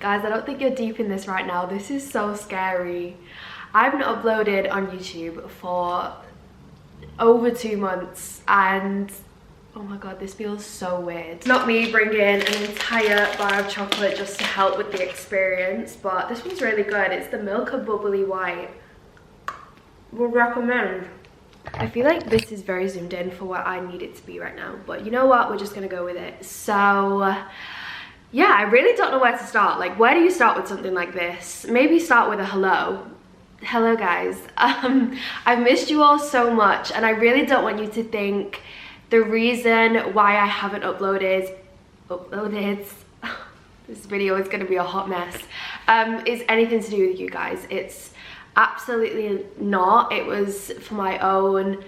Guys, I don't think you're deep in this right now. This is so scary. I've not uploaded on YouTube for over 2 months and oh my god, this feels so weird. Not me bringing an entire bar of chocolate just to help with the experience, but this one's really good. It's the Milka Bubbly White. Would recommend. I feel like this is very zoomed in for what I need it to be right now, but you know what, we're just gonna go with it. So yeah, I really don't know where to start. Like, where do you start with something like this? Maybe start with a hello. Hello guys. I've missed you all so much, and I really don't want you to think the reason why I haven't uploaded this video is gonna be a hot mess, is anything to do with you guys. It's absolutely not. It was for my own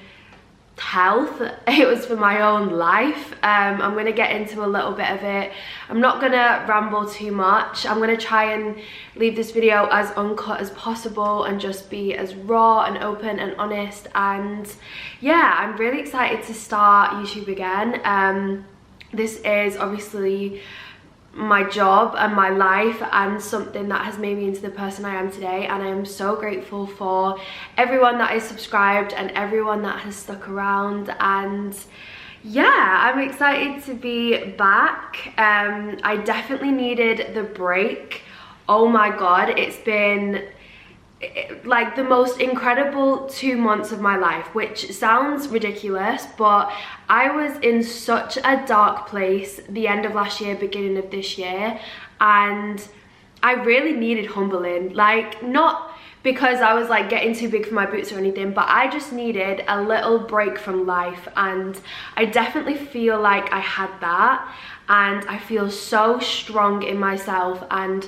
health, it was for my own life. I'm gonna get into a little bit of it. I'm not gonna ramble too much. I'm gonna try and leave this video as uncut as possible and just be as raw and open and honest. And yeah, I'm really excited to start YouTube again. This is obviously my job and my life and something that has made me into the person I am today, and I am so grateful for everyone that is subscribed and everyone that has stuck around. And yeah, I'm excited to be back. I definitely needed the break. Oh my god, it's been like the most incredible 2 months of my life, which sounds ridiculous, but I was in such a dark place the end of last year, beginning of this year, and I really needed humbling. Like, not because I was like getting too big for my boots or anything, but I just needed a little break from life, and I definitely feel like I had that, and I feel so strong in myself. And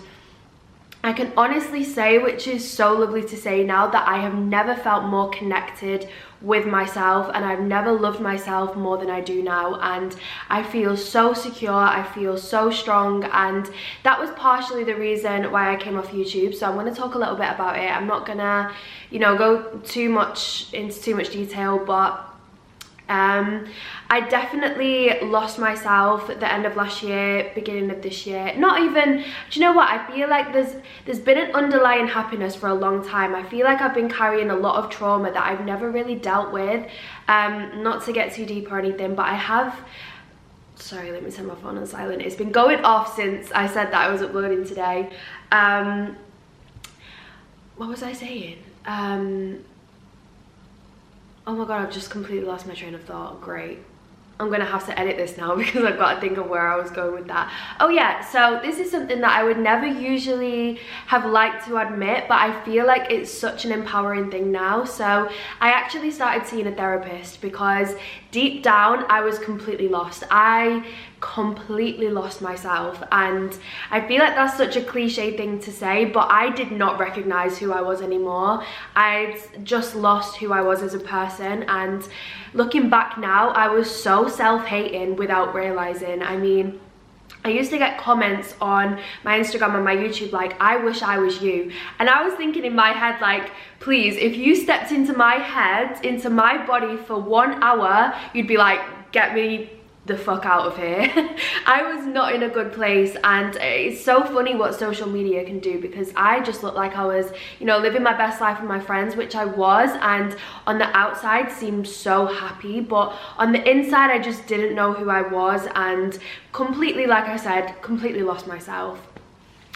I can honestly say, which is so lovely to say now, that I have never felt more connected with myself, and I've never loved myself more than I do now. And I feel so secure, I feel so strong, and that was partially the reason why I came off YouTube. So I'm going to talk a little bit about it. I'm not gonna, you know, go into too much detail, but I definitely lost myself at the end of last year, beginning of this year. Not even, do you know what, I feel like there's been an underlying happiness for a long time. I feel like I've been carrying a lot of trauma that I've never really dealt with. Not to get too deep or anything, but I have, sorry, let me turn my phone on silent. It's been going off since I said that I was uploading today. What was I saying? Oh my god, I've just completely lost my train of thought. Great. I'm gonna have to edit this now because I've got to think of where I was going with that. Oh yeah, so this is something that I would never usually have liked to admit, but I feel like it's such an empowering thing now. So I actually started seeing a therapist because deep down I was completely lost. I completely lost myself, and I feel like that's such a cliche thing to say, but I did not recognize who I was anymore. I'd just lost who I was as a person, and looking back now, I was so self-hating without realizing. I mean, I used to get comments on my Instagram and my YouTube like, I wish I was you. And I was thinking in my head like, please, if you stepped into my head, into my body for 1 hour, you'd be like, get me the fuck out of here. I was not in a good place, and it's so funny what social media can do, because I just looked like I was, you know, living my best life with my friends, which I was, and on the outside seemed so happy, but on the inside I just didn't know who I was, and completely, like I said, completely lost myself.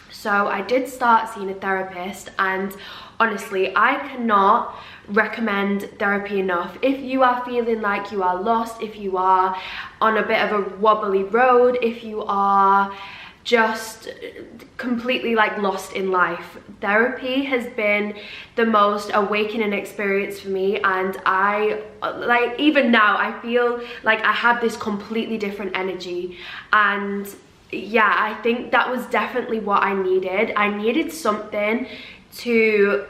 So I did start seeing a therapist, and honestly, I cannot recommend therapy enough. If you are feeling like you are lost, if you are on a bit of a wobbly road, if you are just completely like lost in life, therapy has been the most awakening experience for me. And I, like, even now I feel like I have this completely different energy. And yeah, I think that was definitely what I needed. I needed something to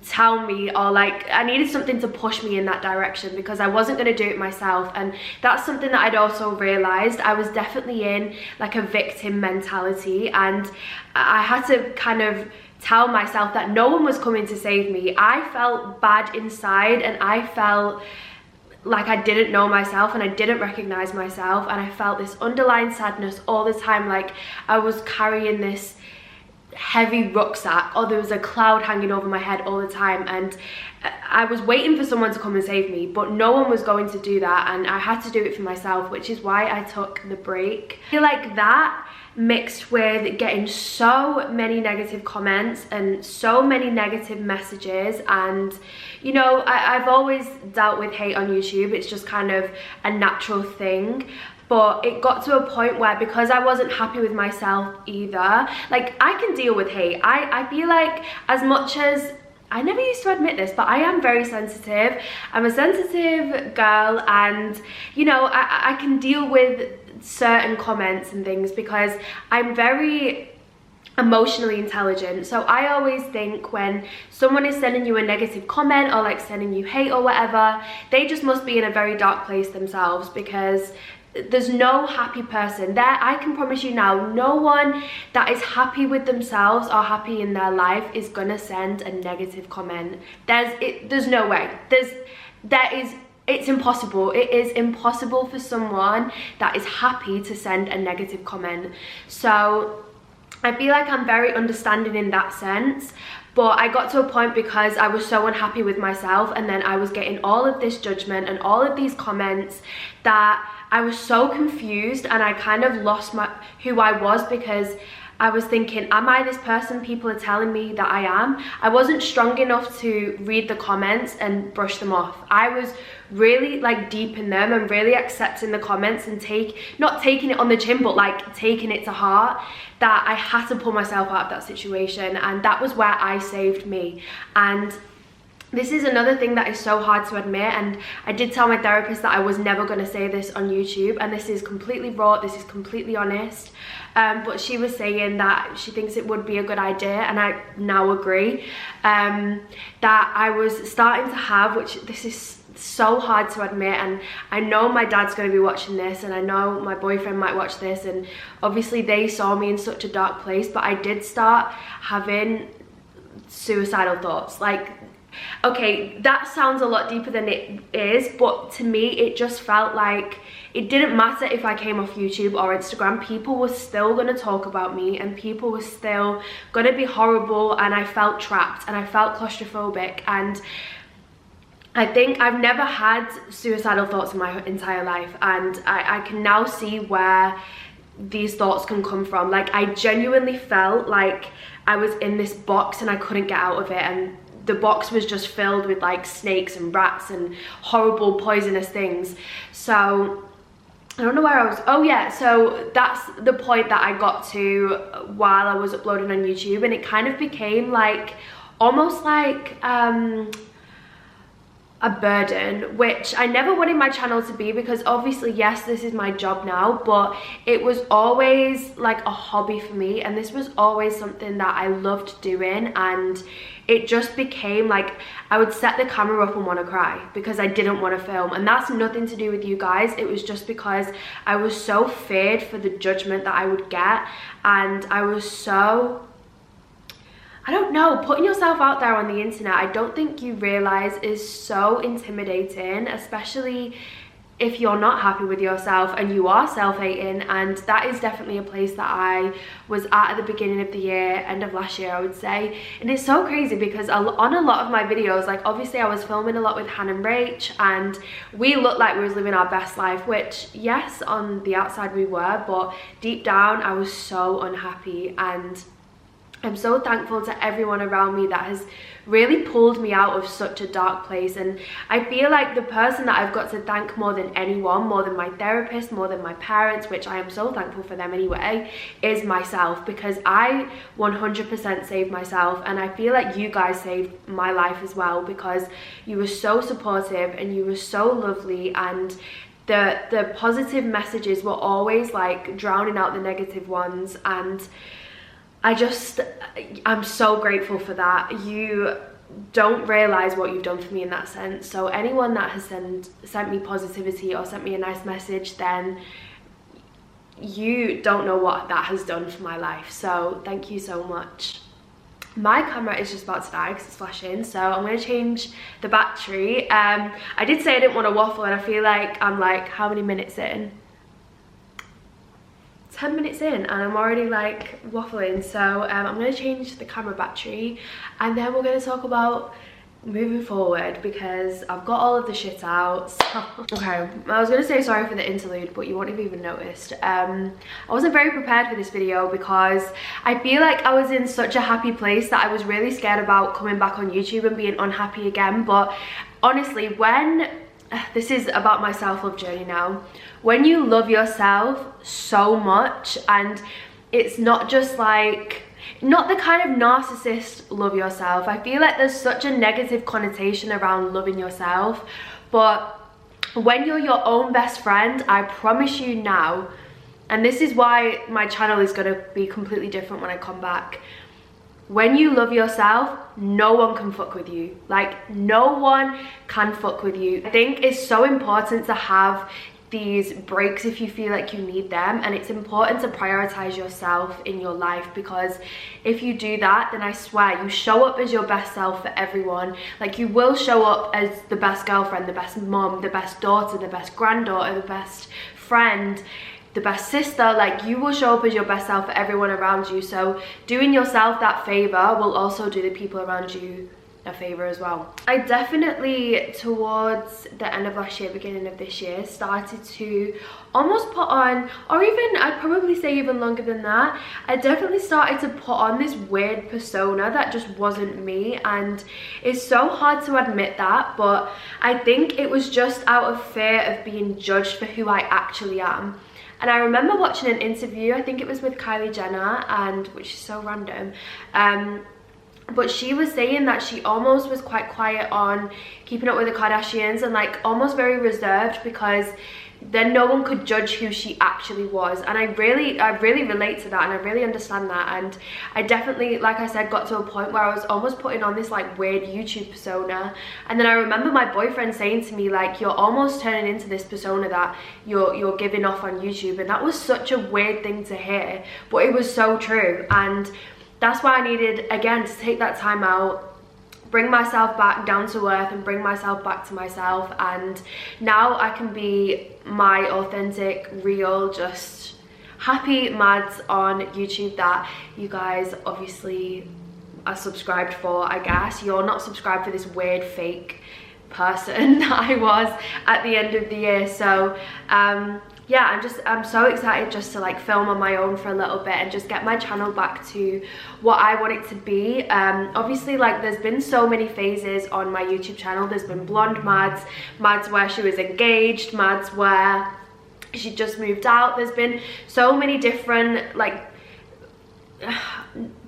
tell me, or like I needed something to push me in that direction, because I wasn't going to do it myself. And that's something that I'd also realized. I was definitely in like a victim mentality, and I had to kind of tell myself that no one was coming to save me. I felt bad inside, and I felt like I didn't know myself and I didn't recognize myself, and I felt this underlying sadness all the time, like I was carrying this heavy rucksack, or there was a cloud hanging over my head all the time, and I was waiting for someone to come and save me, but no one was going to do that, and I had to do it for myself, which is why I took the break. I feel like that, mixed with getting so many negative comments and so many negative messages, and you know, I've always dealt with hate on YouTube. It's just kind of a natural thing. But it got to a point where, because I wasn't happy with myself either, like I can deal with hate. I feel like, as much as I never used to admit this, but I am very sensitive. I'm a sensitive girl, and you know, I can deal with certain comments and things because I'm very emotionally intelligent. So I always think when someone is sending you a negative comment or like sending you hate or whatever, they just must be in a very dark place themselves, because there's no happy person there. I can promise you now, no one that is happy with themselves or happy in their life is gonna send a negative comment. There's no way. It's impossible. It is impossible for someone that is happy to send a negative comment. So I feel like I'm very understanding in that sense. But I got to a point, because I was so unhappy with myself, and then I was getting all of this judgment and all of these comments, that I was so confused, and I kind of lost who I was, because I was thinking, am I this person people are telling me that I am? I wasn't strong enough to read the comments and brush them off. I was really like deep in them and really accepting the comments and not taking it on the chin, but like taking it to heart, that I had to pull myself out of that situation. And that was where I saved me. And this is another thing that is so hard to admit, and I did tell my therapist that I was never going to say this on YouTube, and this is completely raw, this is completely honest, but she was saying that she thinks it would be a good idea, and I now agree, that I was starting to have, which this is so hard to admit, and I know my dad's going to be watching this, and I know my boyfriend might watch this, and obviously they saw me in such a dark place, but I did start having suicidal thoughts. Like, okay, that sounds a lot deeper than it is, but to me it just felt like it didn't matter if I came off YouTube or Instagram, people were still going to talk about me, and people were still going to be horrible, and I felt trapped and I felt claustrophobic. And I think I've never had suicidal thoughts in my entire life, and I can now see where these thoughts can come from. Like, I genuinely felt like I was in this box and I couldn't get out of it, and the box was just filled with like snakes and rats and horrible poisonous things. So I don't know where I was. Oh yeah, so that's the point that I got to while I was uploading on YouTube, and it kind of became like almost like a burden, which I never wanted my channel to be, because obviously, yes, this is my job now, but it was always like a hobby for me, and this was always something that I loved doing, and it just became like I would set the camera up and want to cry because I didn't want to film. And that's nothing to do with you guys, it was just because I was so feared for the judgment that I would get, and I was so, I don't know, putting yourself out there on the internet, I don't think you realize is so intimidating, especially if you're not happy with yourself and you are self-hating. And that is definitely a place that I was at the beginning of the year, end of last year I would say. And it's so crazy because on a lot of my videos, like obviously I was filming a lot with Han and Rach, and we looked like we was living our best life, which yes, on the outside we were, but deep down I was so unhappy. And I'm so thankful to everyone around me that has really pulled me out of such a dark place. And I feel like the person that I've got to thank more than anyone, more than my therapist, more than my parents, which I am so thankful for them anyway, is myself, because I 100% saved myself. And I feel like you guys saved my life as well, because you were so supportive and you were so lovely, and the positive messages were always like drowning out the negative ones. And I'm so grateful for that. You don't realize what you've done for me in that sense. So anyone that has sent me positivity or sent me a nice message, then you don't know what that has done for my life. So thank you so much. my camera is just about to die because it's flashing, so I'm going to change the battery. I did say I didn't want to waffle, and I feel like I'm like, how many minutes in? 10 minutes in and I'm already like waffling. So I'm going to change the camera battery, and then we're going to talk about moving forward, because I've got all of the shit out. So okay, I was gonna say sorry for the interlude, but you won't have even noticed. I wasn't very prepared for this video because I feel like I was in such a happy place that I was really scared about coming back on YouTube and being unhappy again. But honestly, when this is about my self-love journey now, when you love yourself so much, and it's not just like, not the kind of narcissist love yourself. I feel like there's such a negative connotation around loving yourself, but when you're your own best friend, I promise you now, and this is why my channel is going to be completely different when I come back, when you love yourself, no one can fuck with you. Like, no one can fuck with you. I think it's so important to have these breaks if you feel like you need them, and it's important to prioritize yourself in your life, because if you do that, then I swear you show up as your best self for everyone. Like, you will show up as the best girlfriend, the best mom, the best daughter, the best granddaughter, the best friend, the best sister. Like, you will show up as your best self for everyone around you. So doing yourself that favor will also do the people around you a favor as well. I definitely, towards the end of last year, beginning of this year, started to almost put on, or even, I'd probably say even longer than that, I definitely started to put on this weird persona that just wasn't me. And it's so hard to admit that, but I think it was just out of fear of being judged for who I actually am. And I remember watching an interview, I think it was with Kylie Jenner, and which is so random, but she was saying that she almost was quite quiet on Keeping Up with the Kardashians, and like almost very reserved, because then no one could judge who she actually was. And I really relate to that, and I really understand that. And I definitely, like I said, got to a point where I was almost putting on this like weird YouTube persona. And then I remember my boyfriend saying to me, like, you're almost turning into this persona that you're giving off on YouTube. And that was such a weird thing to hear, but it was so true. And that's why I needed, again, to take that time out, bring myself back down to earth, and bring myself back to myself. And now I can be my authentic, real, just happy Mads on YouTube that you guys obviously are subscribed for, I guess. You're not subscribed for this weird fake person that I was at the end of the year. So yeah, I'm so excited just to like film on my own for a little bit and just get my channel back to what I want it to be. Obviously, like, there's been so many phases on my YouTube channel. There's been blonde Mads, Mads where she was engaged, Mads where she just moved out. There's been so many different like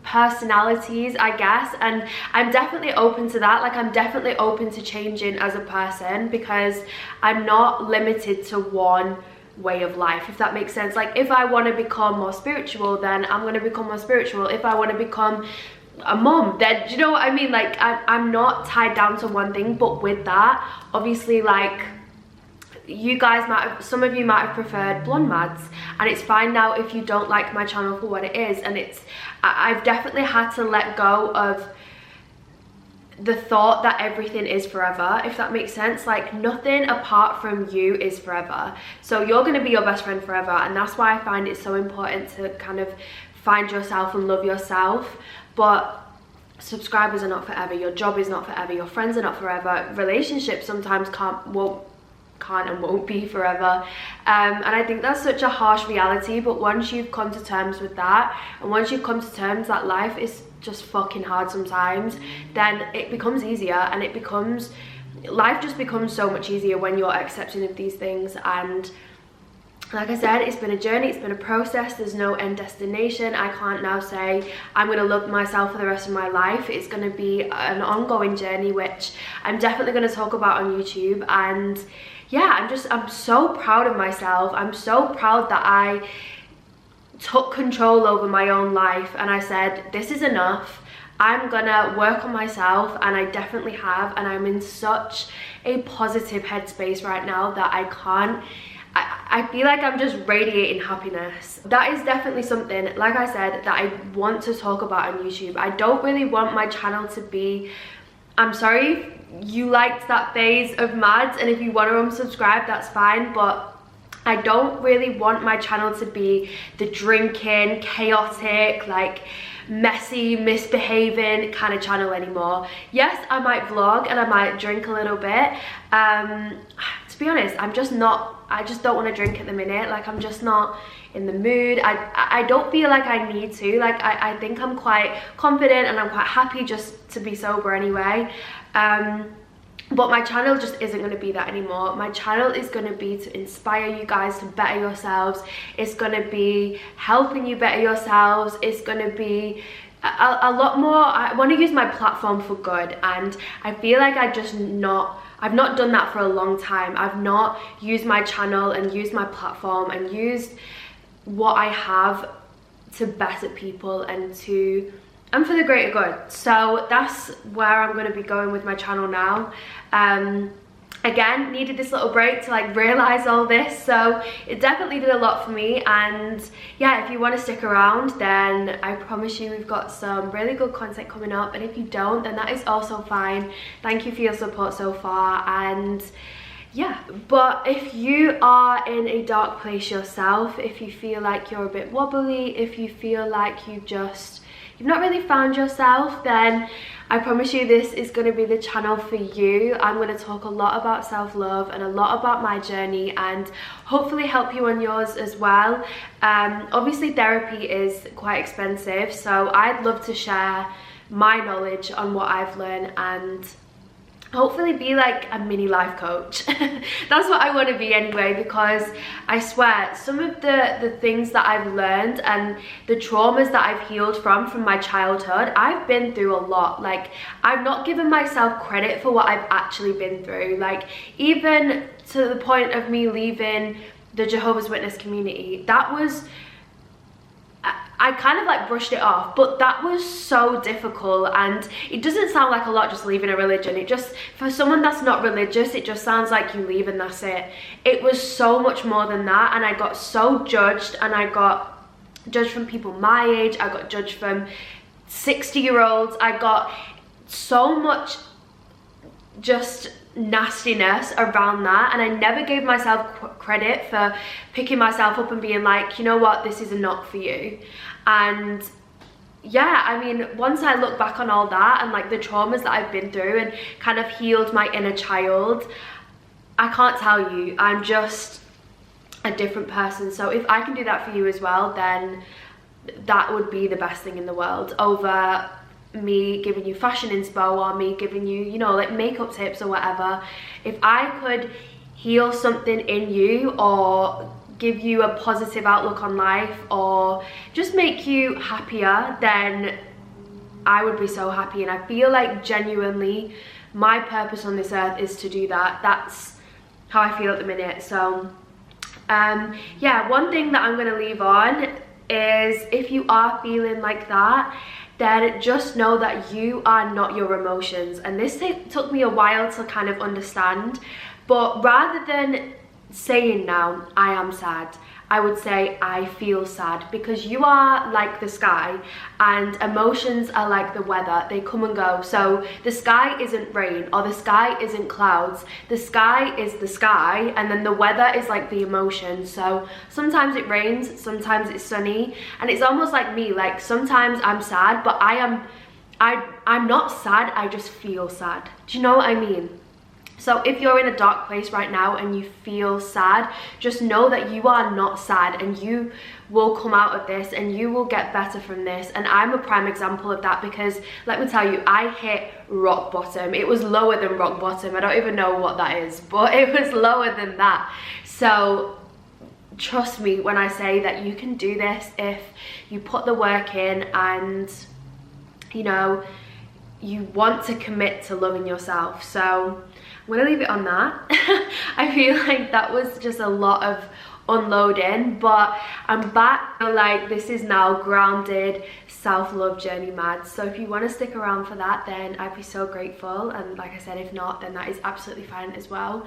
personalities, I guess, and I'm definitely open to that. Like, I'm definitely open to changing as a person, because I'm not limited to one way of life, if that makes sense. Like, if I want to become more spiritual, then I'm going to become more spiritual. If I want to become a mom, then, do you know what I mean? Like, I'm not tied down to one thing. But with that, obviously, like, you guys might have, some of you might have preferred blonde Mads, and it's fine now if you don't like my channel for what it is. And I've definitely had to let go of the thought that everything is forever, if that makes sense. Like, nothing apart from you is forever. So you're going to be your best friend forever, and that's why I find it so important to kind of find yourself and love yourself. But subscribers are not forever, your job is not forever, your friends are not forever, relationships sometimes can't and won't be forever. And I think that's such a harsh reality, but once you've come to terms with that, and once you've come to terms that life is just fucking hard sometimes, then it becomes easier, and life just becomes so much easier when you're accepting of these things. And like I said, it's been a journey, it's been a process, there's no end destination. I can't now say I'm going to love myself for the rest of my life. It's going to be an ongoing journey, which I'm definitely going to talk about on YouTube. And yeah, I'm so proud of myself. I'm so proud that I took control over my own life, and I said, this is enough. I'm gonna work on myself, and I definitely have. And I'm in such a positive headspace right now that I feel like I'm just radiating happiness. That is definitely something, like I said, that I want to talk about on YouTube. I don't really want my channel to be, I'm sorry you liked that phase of Mads, and if you want to unsubscribe, that's fine, but I don't really want my channel to be the drinking, chaotic, like messy, misbehaving kind of channel anymore. Yes, I might vlog and I might drink a little bit. To be honest, I just don't want to drink at the minute. Like, I'm just not in the mood. I don't feel like I need to. Like, I think I'm quite confident and I'm quite happy just to be sober anyway. But my channel just isn't going to be that anymore. My channel is going to be to inspire you guys to better yourselves. It's going to be helping you better yourselves. It's going to be a lot more. I want to use my platform for good, and I feel like I've not done that for a long time. I've not used my channel and used my platform and used what I have to better people and for the greater good. So that's where I'm going to be going with my channel now. Again, needed this little break to like realize all this, so it definitely did a lot for me. And yeah, if you want to stick around, then I promise you we've got some really good content coming up, and if you don't, then that is also fine. Thank you for your support so far. And yeah, but if you are in a dark place yourself, if you feel like you're a bit wobbly, if you feel like you've not really found yourself, then I promise you this is going to be the channel for you. I'm going to talk a lot about self-love and a lot about my journey, and hopefully help you on yours as well. Obviously therapy is quite expensive, so I'd love to share my knowledge on what I've learned and hopefully be like a mini life coach. That's what I want to be anyway, because I swear some of the things that I've learned and the traumas that I've healed from my childhood, I've been through a lot. Like, I've not given myself credit for what I've actually been through. Like, even to the point of me leaving the Jehovah's Witness community, that was, I kind of like brushed it off, but that was so difficult. And it doesn't sound like a lot, just leaving a religion. It just, for someone that's not religious, it just sounds like you leave and that's it. It was so much more than that, and I got so judged, and I got judged from people my age, I got judged from 60-year-olds, I got so much just nastiness around that, and I never gave myself credit for picking myself up and being like, you know what, this is not for you. And yeah, I mean, once I look back on all that and like the traumas that I've been through and kind of healed my inner child, I can't tell you, I'm just a different person. So if I can do that for you as well, then that would be the best thing in the world, over me giving you fashion inspo or me giving you, you know, like makeup tips or whatever. If I could heal something in you, or give you a positive outlook on life, or just make you happier, then I would be so happy. And I feel like genuinely my purpose on this earth is to do that. That's how I feel at the minute. So yeah, one thing that I'm going to leave on is, if you are feeling like that, then just know that you are not your emotions. And this took me a while to kind of understand, but rather than saying now I am sad, I would say I feel sad, because you are like the sky and emotions are like the weather, they come and go. So the sky isn't rain, or the sky isn't clouds, the sky is the sky, and then the weather is like the emotion. So sometimes it rains, sometimes it's sunny, and it's almost like me, like sometimes I'm sad, but I'm not sad, I just feel sad. Do you know what I mean? So if you're in a dark place right now and you feel sad, just know that you are not sad, and you will come out of this and you will get better from this. And I'm a prime example of that, because let me tell you, I hit rock bottom. It was lower than rock bottom. I don't even know what that is, but it was lower than that. So trust me when I say that you can do this if you put the work in, and you know, you want to commit to loving yourself. So I'm gonna leave it on that. I feel like that was just a lot of unloading, but I'm back. I feel like this is now grounded self-love journey Mads. So if you want to stick around for that, then I'd be so grateful. And like I said, if not, then that is absolutely fine as well.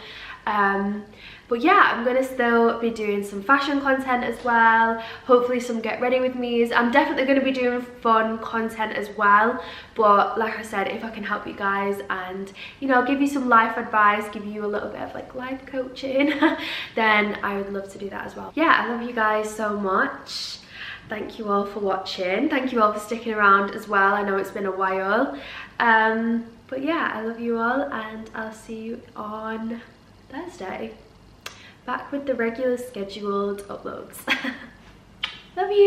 But yeah, I'm gonna still be doing some fashion content as well, hopefully some get ready with me's. I'm definitely gonna be doing fun content as well, but like I said, if I can help you guys and, you know, give you some life advice, give you a little bit of like life coaching, then I would love to do that as well. Yeah, I love you guys so much. Thank you all for watching. Thank you all for sticking around as well. I know it's been a while. But yeah, I love you all, and I'll see you on Thursday. Back with the regular scheduled uploads. Love you.